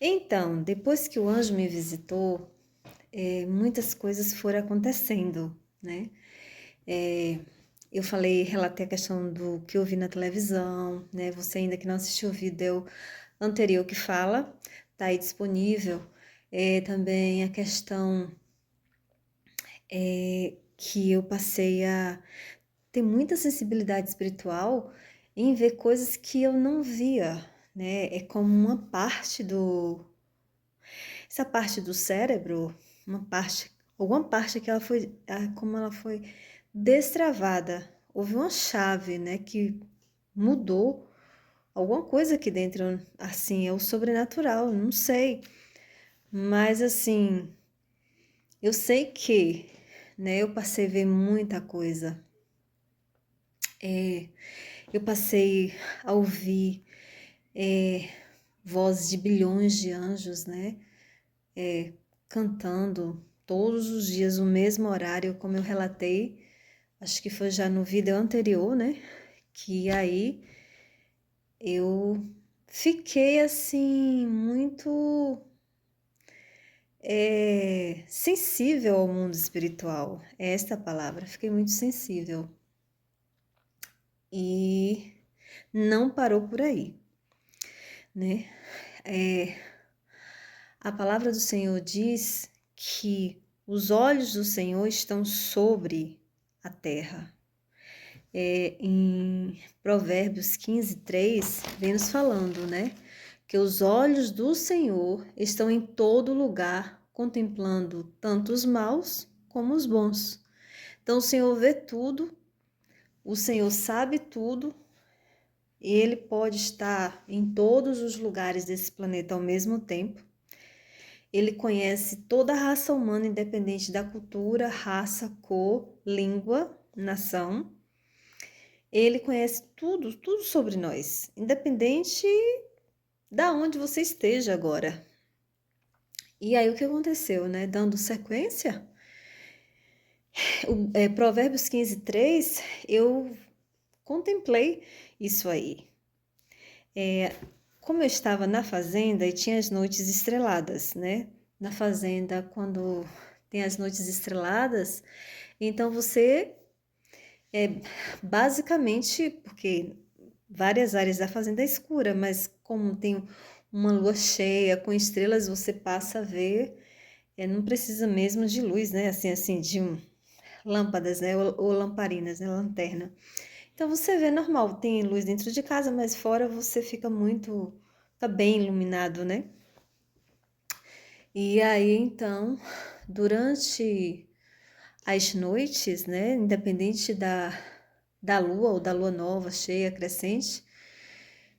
Então, depois que o anjo me visitou, muitas coisas foram acontecendo, né? É, eu falei, relatei a questão do que eu vi na televisão, né? Você ainda que não assistiu o vídeo anterior que fala, tá aí disponível. Também a questão que eu passei a ter muita sensibilidade espiritual em ver coisas que eu não via, né? É como uma parte essa parte do cérebro, alguma parte que ela foi, como ela foi destravada. Houve uma chave, né, que mudou alguma coisa aqui dentro, assim, é o sobrenatural, não sei. Mas assim, eu sei que, né, eu passei a ver muita coisa. Eu passei a ouvir vozes de bilhões de anjos, né? Cantando todos os dias o mesmo horário, como eu relatei, acho que foi já no vídeo anterior, né? Que aí eu fiquei assim, muito sensível ao mundo espiritual. É esta a palavra, fiquei muito sensível. E não parou por aí, né? A palavra do Senhor diz que os olhos do Senhor estão sobre a terra. Em Provérbios 15:3, vem nos falando, né? Que os olhos do Senhor estão em todo lugar, contemplando tanto os maus como os bons. Então, o Senhor vê tudo, o Senhor sabe tudo, e Ele pode estar em todos os lugares desse planeta ao mesmo tempo. Ele conhece toda a raça humana, independente da cultura, raça, cor, língua, nação. Ele conhece tudo, tudo sobre nós, independente da onde você esteja agora. E aí o que aconteceu, né? Dando sequência, Provérbios 15:3, eu contemplei isso aí. Como eu estava na fazenda e tinha as noites estreladas, né? Na fazenda, quando tem as noites estreladas, então você basicamente, porque várias áreas da fazenda é escura, mas como tem uma lua cheia com estrelas, você passa a ver, não precisa mesmo de luz, né? Assim, de lâmpadas, né? Ou lamparinas, né? Lanterna. Então você vê normal, tem luz dentro de casa, mas fora você fica bem iluminado, né? E aí então, durante as noites, né? Independente da lua ou da lua nova, cheia, crescente,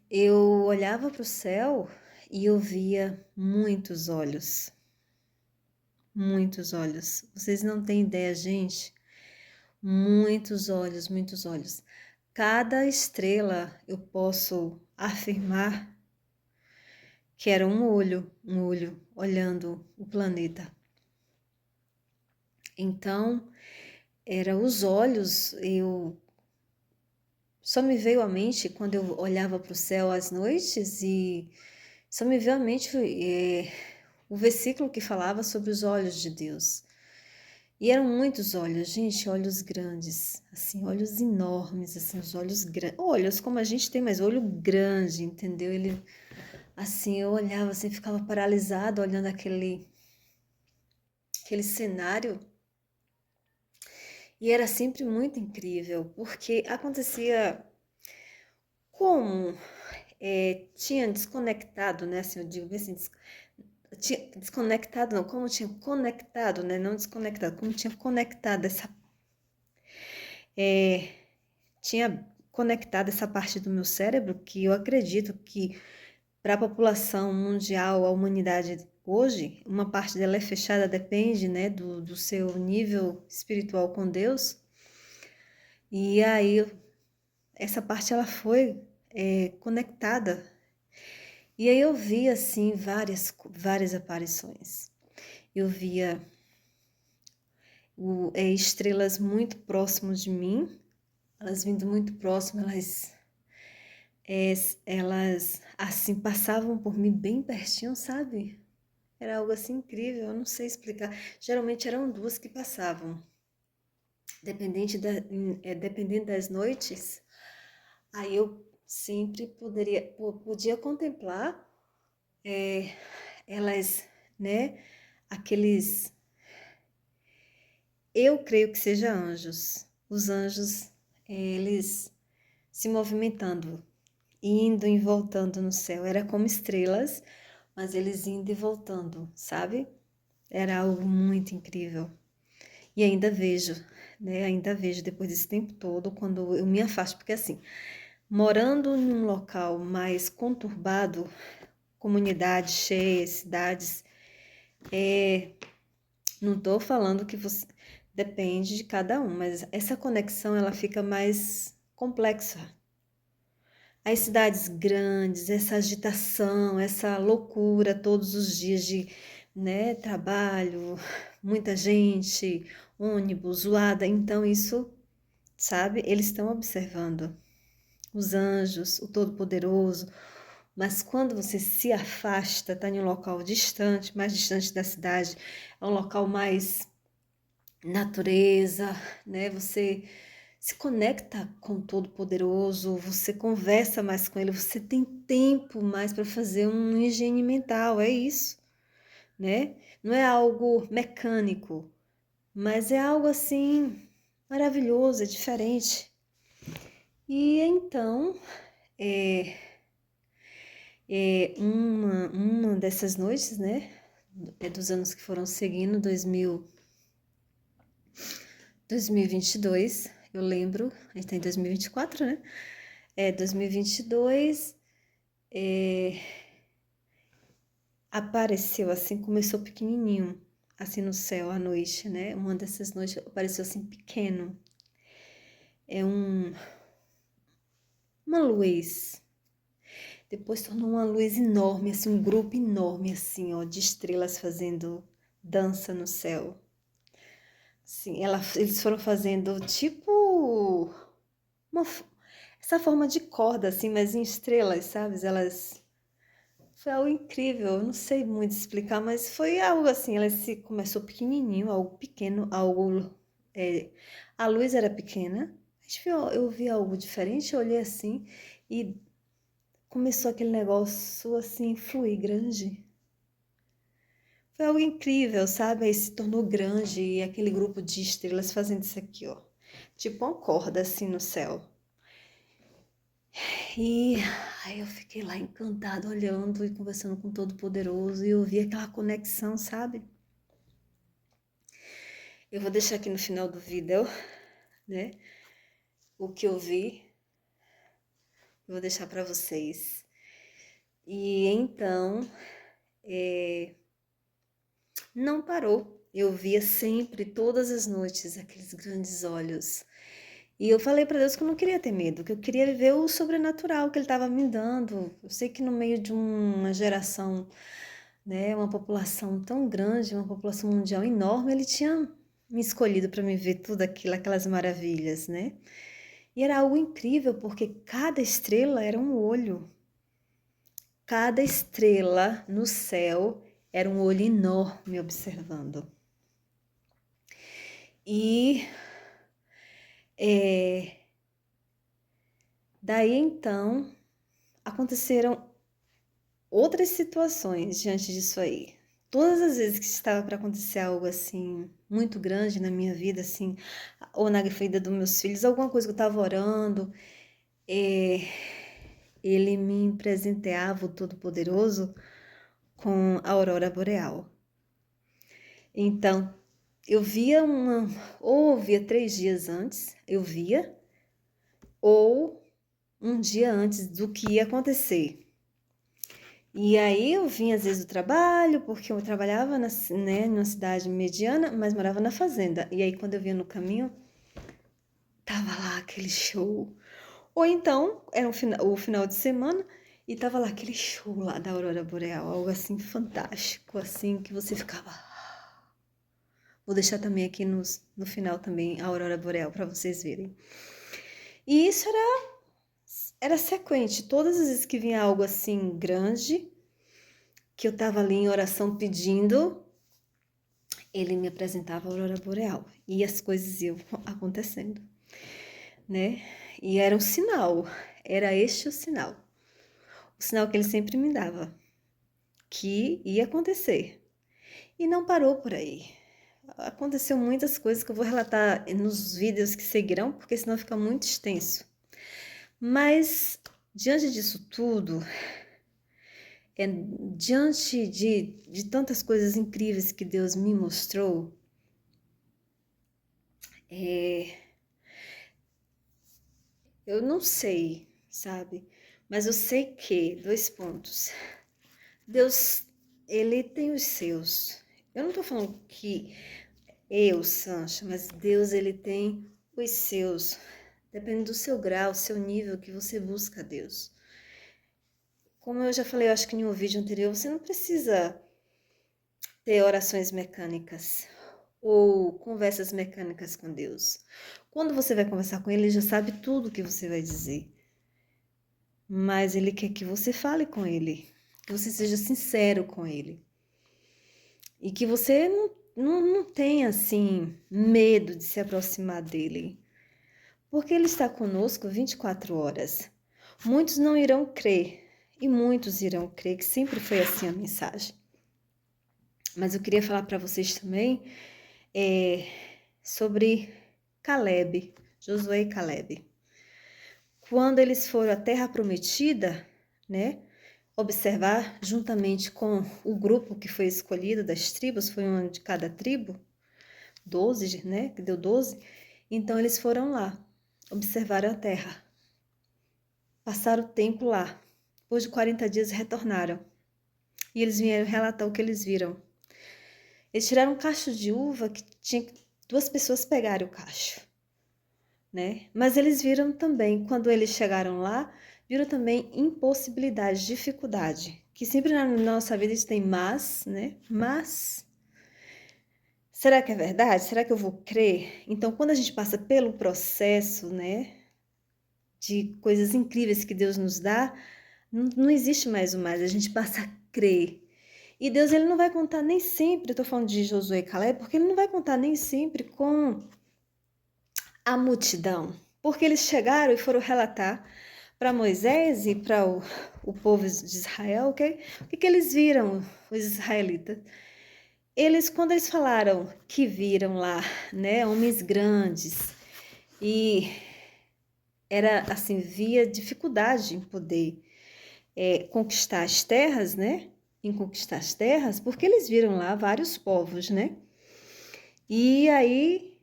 eu olhava para o céu e eu via muitos olhos. Muitos olhos. Vocês não têm ideia, gente. Muitos olhos, muitos olhos. Cada estrela eu posso afirmar que era um olho olhando o planeta. Então, era os olhos, eu só me veio à mente quando eu olhava para o céu às noites e só me veio à mente o versículo que falava sobre os olhos de Deus. E eram muitos olhos, gente, olhos grandes, assim, olhos enormes, assim, os olhos grandes, olhos como a gente tem, mas olho grande, entendeu? Ele, assim, eu olhava, assim, ficava paralisado olhando aquele cenário e era sempre muito incrível, porque acontecia como tinha desconectado, né, assim, eu digo assim, tinha desconectado, não, como tinha conectado, né, não desconectado, como tinha conectado tinha conectado essa parte do meu cérebro que eu acredito que para a população mundial, a humanidade hoje, uma parte dela é fechada, depende, né, do seu nível espiritual com Deus. E aí essa parte ela foi conectada. E aí eu via assim várias aparições. Eu via estrelas muito próximas de mim, elas vindo muito próximas, elas elas assim passavam por mim bem pertinho, sabe? Era algo assim incrível, eu não sei explicar. Geralmente eram duas que passavam. Dependendo das noites, aí eu sempre podia contemplar elas, né? Aqueles, eu creio que sejam anjos. Os anjos, eles se movimentando, indo e voltando no céu. Era como estrelas, mas eles indo e voltando, sabe? Era algo muito incrível. E ainda vejo, né? Ainda vejo depois desse tempo todo, quando eu me afasto, porque assim, morando num local mais conturbado, comunidades cheias, cidades, não estou falando que você depende de cada um, mas essa conexão ela fica mais complexa. As cidades grandes, essa agitação, essa loucura todos os dias de, né, trabalho, muita gente, ônibus, zoada, então isso, sabe, eles estão observando os anjos, o Todo-Poderoso, mas quando você se afasta, está em um local distante, mais distante da cidade, é um local mais natureza, né? Você se conecta com o Todo-Poderoso, você conversa mais com ele, você tem tempo mais para fazer uma higiene mental, é isso, né? Não é algo mecânico, mas é algo assim maravilhoso, é diferente. E então, uma dessas noites, né? Dos anos que foram seguindo, 2022, eu lembro, a gente tá em 2024, né? 2022, apareceu assim, começou pequenininho, assim no céu à noite, né? Uma dessas noites apareceu assim pequeno. É uma luz. Depois tornou uma luz enorme, assim, um grupo enorme, assim, ó, de estrelas fazendo dança no céu. Sim, eles foram fazendo tipo uma, essa forma de corda, assim, mas em estrelas, sabe? Elas. Foi algo incrível, eu não sei muito explicar, mas foi algo assim. Ela se começou pequenininho, algo pequeno, algo. é, a luz era pequena. Eu vi algo diferente, eu olhei assim e começou aquele negócio assim, fluir grande. Foi algo incrível, sabe? Aí se tornou grande e aquele grupo de estrelas fazendo isso aqui, ó. Tipo uma corda assim no céu. E aí eu fiquei lá encantada, olhando e conversando com o Todo-Poderoso e eu vi aquela conexão, sabe? Eu vou deixar aqui no final do vídeo, né? O que eu vi, eu vou deixar para vocês. E então, não parou. Eu via sempre, todas as noites, aqueles grandes olhos. E eu falei para Deus que eu não queria ter medo, que eu queria viver o sobrenatural que Ele estava me dando. Eu sei que no meio de uma geração, né, uma população tão grande, uma população mundial enorme, Ele tinha me escolhido para me ver tudo aquilo, aquelas maravilhas, né? E era algo incrível, porque cada estrela era um olho. Cada estrela no céu era um olho enorme observando. E daí então aconteceram outras situações diante disso aí. Todas as vezes que estava para acontecer algo assim muito grande na minha vida, assim, ou na vida dos meus filhos, alguma coisa que eu estava orando, ele me presenteava, o Todo-Poderoso, com a aurora boreal. Então, eu via ou via 3 dias antes, eu via, ou um dia antes do que ia acontecer. E aí eu vinha às vezes do trabalho, porque eu trabalhava numa cidade mediana, mas morava na fazenda. E aí quando eu vinha no caminho, tava lá aquele show. Ou então, era o final de semana, e tava lá aquele show lá da Aurora Boreal, algo assim fantástico, assim, que você ficava. Vou deixar também aqui no final também a Aurora Boreal para vocês verem. E isso era sequente. Todas as vezes que vinha algo assim grande, que eu estava ali em oração pedindo, ele me apresentava a aurora boreal e as coisas iam acontecendo, né? E era um sinal, era este o sinal que ele sempre me dava, que ia acontecer. E não parou por aí. Aconteceu muitas coisas que eu vou relatar nos vídeos que seguirão, porque senão fica muito extenso. Mas, diante disso tudo, diante de tantas coisas incríveis que Deus me mostrou, eu não sei, sabe? Mas eu sei que, dois pontos, Deus, ele tem os seus. Eu não tô falando que eu, Sancha, mas Deus, ele tem os seus. Depende do seu grau, seu nível que você busca a Deus. Como eu já falei, eu acho que em um vídeo anterior, você não precisa ter orações mecânicas ou conversas mecânicas com Deus. Quando você vai conversar com Ele, Ele já sabe tudo o que você vai dizer. Mas Ele quer que você fale com Ele, que você seja sincero com Ele. E que você não tenha, assim, medo de se aproximar dEle. Porque Ele está conosco 24 horas. Muitos não irão crer, e muitos irão crer, que sempre foi assim a mensagem. Mas eu queria falar para vocês também sobre Caleb, Josué e Caleb. Quando eles foram à Terra Prometida, né, observar juntamente com o grupo que foi escolhido das tribos, foi um de cada tribo, 12, né, que deu 12, então eles foram lá, observaram a terra, passaram o tempo lá, depois de 40 dias retornaram, e eles vieram relatar o que eles viram. Eles tiraram um cacho de uva que tinha duas pessoas pegarem o cacho, né? Mas eles viram também, quando eles chegaram lá, viram também impossibilidade, dificuldade, que sempre na nossa vida a gente tem né? Mas, será que é verdade? Será que eu vou crer? Então, quando a gente passa pelo processo, né, de coisas incríveis que Deus nos dá, não existe mais o mais, a gente passa a crer. E Deus, ele não vai contar nem sempre, eu tô falando de Josué e Caleb, porque ele não vai contar nem sempre com a multidão, porque eles chegaram e foram relatar para Moisés e para o povo de Israel o que eles viram, os israelitas. Quando eles falaram que viram lá, né, homens grandes, e era assim, via dificuldade em poder conquistar as terras, né, em conquistar as terras, porque eles viram lá vários povos, né, e aí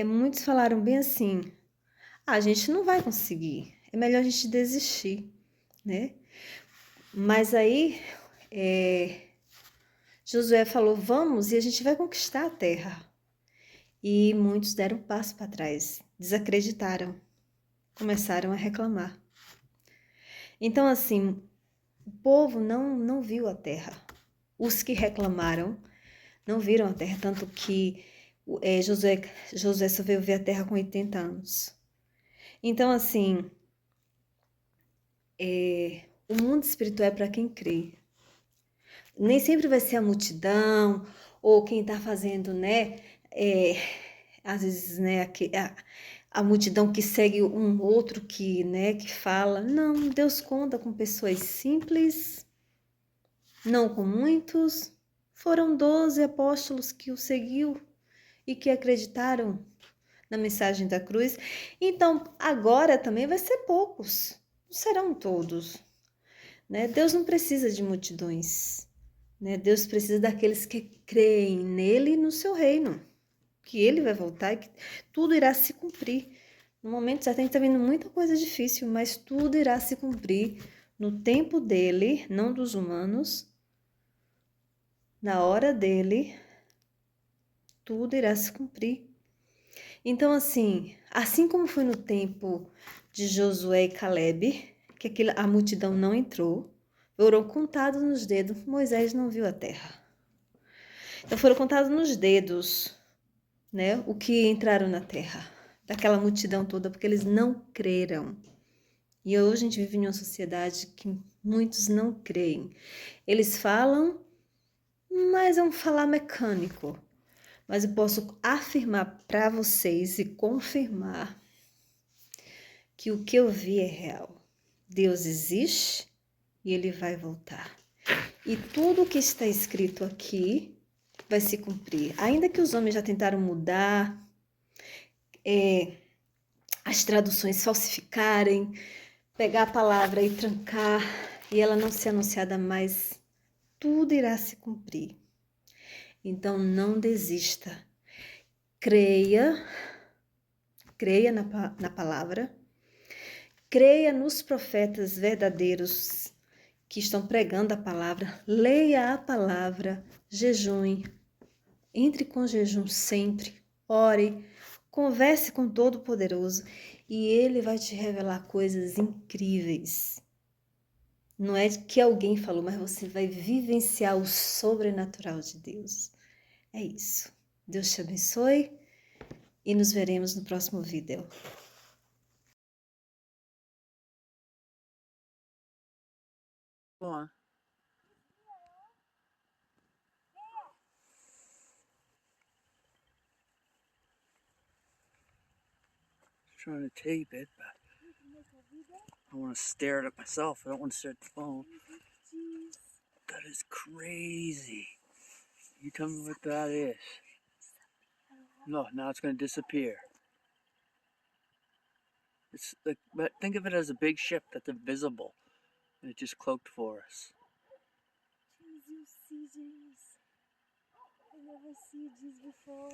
muitos falaram bem assim, a gente não vai conseguir, é melhor a gente desistir, né? Mas aí Josué falou, vamos e a gente vai conquistar a terra. E muitos deram um passo para trás, desacreditaram, começaram a reclamar. Então, assim, o povo não viu a terra. Os que reclamaram não viram a terra, tanto que Josué só veio ver a terra com 80 anos. Então, assim, o mundo espiritual é para quem crê. Nem sempre vai ser a multidão ou quem está fazendo, né? Às vezes, né? A multidão que segue um outro que, né? Que fala. Não, Deus conta com pessoas simples, não com muitos. Foram 12 apóstolos que o seguiu e que acreditaram na mensagem da cruz. Então, agora também vai ser poucos, não serão todos, né? Deus não precisa de multidões, né? Deus precisa daqueles que creem nele e no seu reino, que ele vai voltar e que tudo irá se cumprir. No momento já está vindo muita coisa difícil, mas tudo irá se cumprir no tempo dele, não dos humanos, na hora dele, tudo irá se cumprir. Então, assim como foi no tempo de Josué e Caleb, que a multidão não entrou, foram contados nos dedos, Moisés não viu a terra. Então foram contados nos dedos, né, o que entraram na terra, daquela multidão toda, porque eles não creram. E hoje a gente vive em uma sociedade que muitos não creem. Eles falam, mas é um falar mecânico. Mas eu posso afirmar para vocês e confirmar que o que eu vi é real. Deus existe e ele vai voltar. E tudo o que está escrito aqui vai se cumprir. Ainda que os homens já tentaram mudar, as traduções falsificarem, pegar a palavra e trancar, e ela não ser anunciada mais, tudo irá se cumprir. Então não desista. Creia na palavra, creia nos profetas verdadeiros que estão pregando a palavra, leia a palavra, jejue, entre com jejum sempre, ore, converse com Todo-Poderoso e Ele vai te revelar coisas incríveis. Não é que alguém falou, mas você vai vivenciar o sobrenatural de Deus. É isso. Deus te abençoe e nos veremos no próximo vídeo. Go on. Trying to tape it, but I want to stare at it myself. I don't want to stare at the phone. That is crazy. You tell me what that is. No, now it's going to disappear. It's like, but think of it as a big ship that's invisible, and it just cloaked for us. Jeez, you see, James. I never see Jeez before.